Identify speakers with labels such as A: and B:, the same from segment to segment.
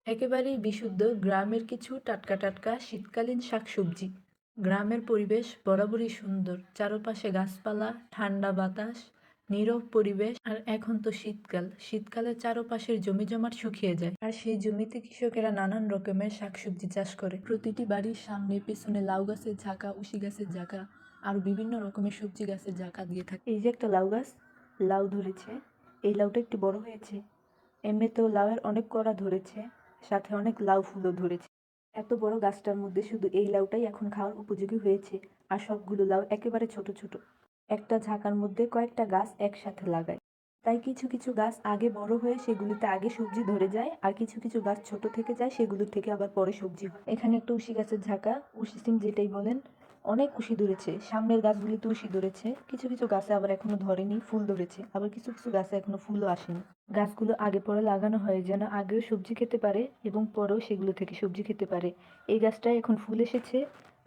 A: একেবারেই বিশুদ্ধ গ্রামের কিছু টাটকা টাটকা শীতকালীন শাকসবজি। গ্রামের পরিবেশ বরাবরই সুন্দর, চারপাশে গাছপালা, ঠান্ডা বাতাস, নীরব পরিবেশ। আর এখন তো শীতকাল, শীতকালে চারপাশের জমি জমাট শুকিয়ে যায়, আর সেই জমিতে কৃষকেরা নানান রকমের শাকসবজি চাষ করে। প্রতিটি বাড়ির সামনে পেছনে লাউ গাছের ঝাঁকা, উশি গাছের ঝাঁকা আর বিভিন্ন রকমের সবজি গাছের ঝাঁকা দিয়ে থাকে। এই যে একটা লাউ গাছ, লাউ ধরেছে, এই লাউটা একটু বড় হয়েছে। এমনিতেও লাউয়ের অনেক কড়া ধরেছে, সাথে অনেক লাউ ফুলও ধরেছে। এত বড় গাছটার মধ্যে শুধু এই লাউটাই এখন খাওয়ার উপযোগী হয়েছে, আর সবগুলো লাউ একেবারে ছোট ছোট। একটা ঝাঁকার মধ্যে কয়েকটা গাছ একসাথে লাগায়, তাই কিছু কিছু গাছ আগে বড় হয়ে সেগুলিতে আগে সবজি ধরে যায়, আর কিছু কিছু গাছ ছোট থেকে যায়, সেগুলোর থেকে আবার পরে সবজি হয়। এখানে একটা উশি গাছের ঝাঁকা, উশি সিম যেটাই বলেন, অনেক উশি ধরেছে। সামনের গাছগুলিতে উশি ধরেছে, কিছু কিছু গাছে আবার এখনো ধরেনি, ফুল ধরেছে, আবার কিছু কিছু গাছে এখনো ফুলও আসেনি। গাছগুলো আগে পরে লাগানো হয় যেন আগেও সবজি খেতে পারে এবং পরেও সেগুলো থেকে সবজি খেতে পারে। এই গাছটায় এখন ফুল এসেছে।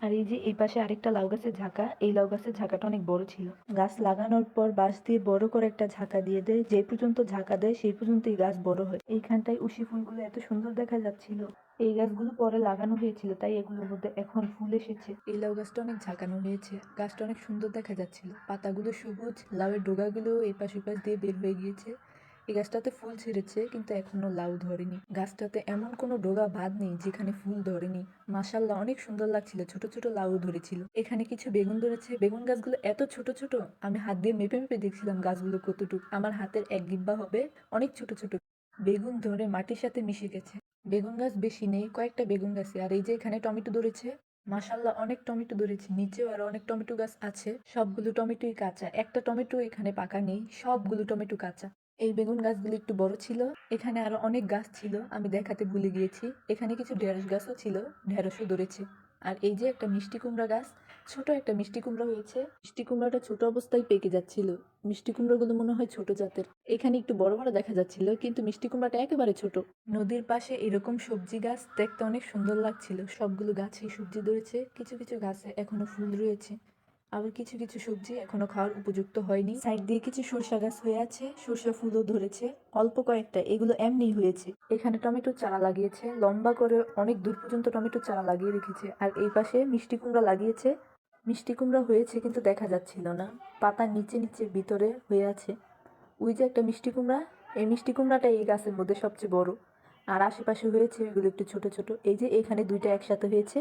A: আর এই যে এই পাশে আরেকটা লাউ গাছের ঝাঁকা, এই লাউ গাছের ঝাঁকাটা অনেক বড় ছিল। গাছ লাগানোর পর বাঁশ দিয়ে বড় করে একটা ঝাঁকা দিয়ে দেয়, যে পর্যন্ত ঝাঁকা দেয় সেই পর্যন্তই গাছ বড় হয়। এইখানটায় উশি ফুলগুলো এত সুন্দর দেখা যাচ্ছিল। এই গাছগুলো পরে লাগানো হয়েছিল, তাই এগুলোর মধ্যে এখন ফুল এসেছে। এই লাউ গাছটা অনেক ঝাঁকানো হয়েছে, গাছটা অনেক সুন্দর দেখা যাচ্ছিল। পাতাগুলো সবুজ, লাউয়ের ডোগাগুলো এই পাশ ওই পাশ দিয়ে বের হয়ে গিয়েছে। এই গাছটাতে ফুল ছেড়েছে কিন্তু এখনো লাউ ধরেনি। গাছটাতে এমন কোনো ডোগা বাদ নেই যেখানে ফুল ধরেনি। মাশাআল্লাহ, অনেক সুন্দর লাগছিল, ছোট ছোট লাউ ধরেছিল। এখানে কিছু বেগুন ধরেছে, বেগুন গাছগুলো এত ছোট ছোট, আমি হাত দিয়ে মেপে মেপে দেখছিলাম গাছগুলো কতটুকু। আমার হাতের এক ডিব্বা হবে, অনেক ছোট ছোট বেগুন ধরে মাটির সাথে মিশে গেছে। বেগুন গাছ বেশি নেই, কয়েকটা বেগুন গাছে। আর এই যে এখানে টমেটো ধরেছে, মাশাআল্লাহ অনেক টমেটো ধরেছে। নিচেও আরো অনেক টমেটো গাছ আছে, সবগুলো টমেটোই কাঁচা, একটা টমেটো এখানে পাকা নেই, সবগুলো টমেটো কাঁচা। এই বেগুন গাছগুলো একটু বড় ছিল। এখানে আরো অনেক গাছ ছিল, আমি দেখাতে ভুলে গিয়েছি। এখানে কিছু ঢেঁড়স গাছও ছিল, ঢেঁড়সও ধরেছে। আর এই যে একটা মিষ্টি কুমড়া গাছ, ছোট একটা মিষ্টি কুমড়া হয়েছে। মিষ্টি কুমড়াটা ছোট অবস্থায় পেকে যাচ্ছিল। মিষ্টি কুমড়াগুলো মনে হয় ছোট জাতের। এখানে একটু বড় বড় দেখা যাচ্ছিল, কিন্তু মিষ্টি কুমড়াটা একেবারে ছোট। নদীর পাশে এরকম সবজি গাছ দেখতে অনেক সুন্দর লাগছিল। সবগুলো গাছেই সবজি ধরেছে, কিছু কিছু গাছে এখনো ফুল রয়েছে, আবার কিছু কিছু সবজি এখনো খাওয়ার উপযুক্ত হয়নি। সাইড দিয়ে কিছু সরষা গাছ হয়ে আছে, সরষা ফুলও ধরেছে, অল্প কয়েকটা, এগুলো এমনি হয়েছে। এখানে টমেটোর চারা লাগিয়েছে, লম্বা করে অনেক দূর পর্যন্ত টমেটোর চারা লাগিয়ে রেখেছে। আর এই পাশে মিষ্টি কুমড়া লাগিয়েছে, মিষ্টি কুমড়া হয়েছে কিন্তু দেখা যাচ্ছিল না, পাতার নিচে নিচে ভিতরে হয়ে আছে। ওই যে একটা মিষ্টি কুমড়া, এই মিষ্টি কুমড়াটা এই গাছের মধ্যে সবচেয়ে বড়। আর আশেপাশে হয়েছে এগুলো একটু ছোট ছোট। এই যে এখানে দুইটা একসাথে হয়েছে,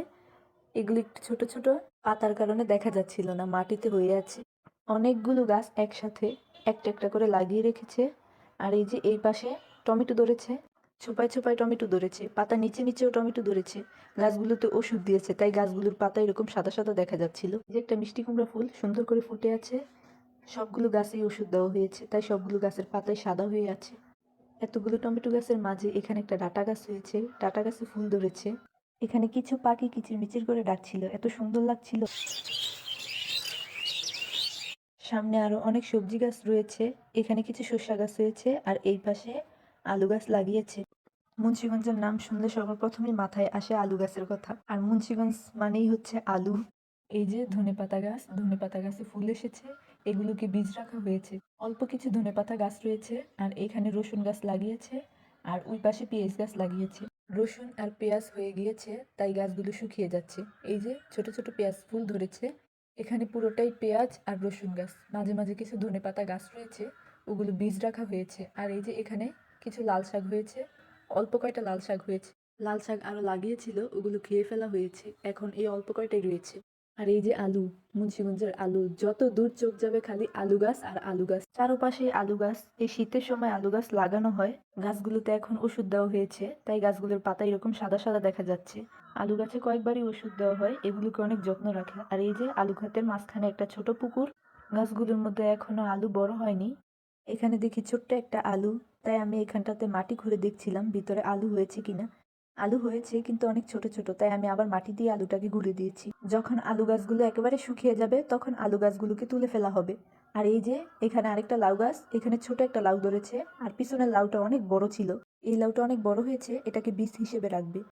A: এগুলো একটু ছোট ছোট, পাতার কারণে দেখা যাচ্ছিল না, মাটিতে হয়ে আছে। অনেকগুলো গাছ একসাথে একটা একটা করে লাগিয়ে রেখেছে। আর এই যে এই পাশে টমেটো ধরেছে, ছোপায় ছোপায় টমেটো ধরেছে, পাতা নিচে নিচেও টমেটো ধরেছে। গাছগুলোতে ওষুধ দিয়েছে, তাই গাছগুলোর পাতা এরকম সাদা সাদা দেখা যাচ্ছিল। যে একটা মিষ্টি কুমড়া ফুল সুন্দর করে ফুটে আছে, সবগুলো গাছেই ওষুধ দেওয়া হয়েছে, তাই সবগুলো গাছের পাতায় সাদা হয়ে আছে। এতগুলো টমেটো গাছের মাঝে এখানে একটা ডাঁটা গাছ হয়েছে, ডাঁটা গাছে ফুল ধরেছে। এখানে কিছু পাখি কিচিরমিচির করে ডাকছিল, এত সুন্দর লাগছিল। সামনে আরো অনেক সবজি গাছ রয়েছে, এখানে কিছু শসা গাছ রয়েছে, আর এই পাশে আলু গাছ লাগিয়েছে। মুন্সিগঞ্জের নাম শুনলে সবার প্রথমেই মাথায় আসে আলু গাছের কথা, আর মুন্সিগঞ্জ মানেই হচ্ছে আলু। এই যে ধনেপাতা গাছ, ধনেপাতা গাছে ফুল এসেছে, এগুলোকে বীজ রাখা হয়েছে। অল্প কিছু ধনেপাতা গাছ রয়েছে, আর এখানে রসুন গাছ লাগিয়েছে, আর ওই পাশে পেঁয়াজ গাছ লাগিয়েছে। রসুন আর পেঁয়াজ হয়ে গিয়েছে, তাই গাছগুলো শুকিয়ে যাচ্ছে। এই যে ছোট ছোট পেঁয়াজ ফুল ধরেছে, এখানে পুরোটাই পেঁয়াজ আর রসুন গাছ। মাঝে মাঝে কিছু ধনেপাতা গাছ রয়েছে, ওগুলো বীজ রাখা হয়েছে। আর এই যে এখানে কিছু লাল শাক হয়েছে, অল্প কয়টা লাল শাক হয়েছে। লাল শাক আরো লাগিয়েছিল, ওগুলো খেয়ে ফেলা হয়েছে, এখন এই অল্প কয়টাই রয়েছে। আর এই যে আলু, মুন্সিগঞ্জের আলু, যত দূর চোখ যাবে খালি আলু গাছ আর আলু গাছ, চারপাশে আলু গাছ। এই শীতের সময় আলু গাছ লাগানো হয়, গাছগুলোতে এখন ওষুধ দেওয়া হয়েছে, তাই গাছগুলোর পাতা এরকম সাদা সাদা দেখা যাচ্ছে। আলু গাছে কয়েকবারই ওষুধ দেওয়া হয়, এগুলোকে অনেক যত্ন রাখে। আর এই যে আলু ক্ষেতের মাঝখানে একটা ছোট পুকুর, গাছগুলোর মধ্যে এখনো আলু বড় হয়নি। এখানে দেখি ছোট্ট একটা আলু, তাই আমি এখানটাতে মাটি খুঁড়ে দেখছিলাম ভিতরে আলু হয়েছে কিনা। আলু হয়েছে কিন্তু অনেক ছোট ছোট, তাই আমি আবার মাটি দিয়ে আলুটাকে ঘুরে দিয়েছি। যখন আলু গাছগুলো একেবারে শুকিয়ে যাবে তখন আলু গাছগুলোকে তুলে ফেলা হবে। আর এই যে এখানে আরেকটা লাউ গাছ, এখানে ছোট একটা লাউ ধরেছে, আর পিছনের লাউটা অনেক বড় ছিল। এই লাউটা অনেক বড় হয়েছে, এটাকে বীজ হিসেবে রাখবে।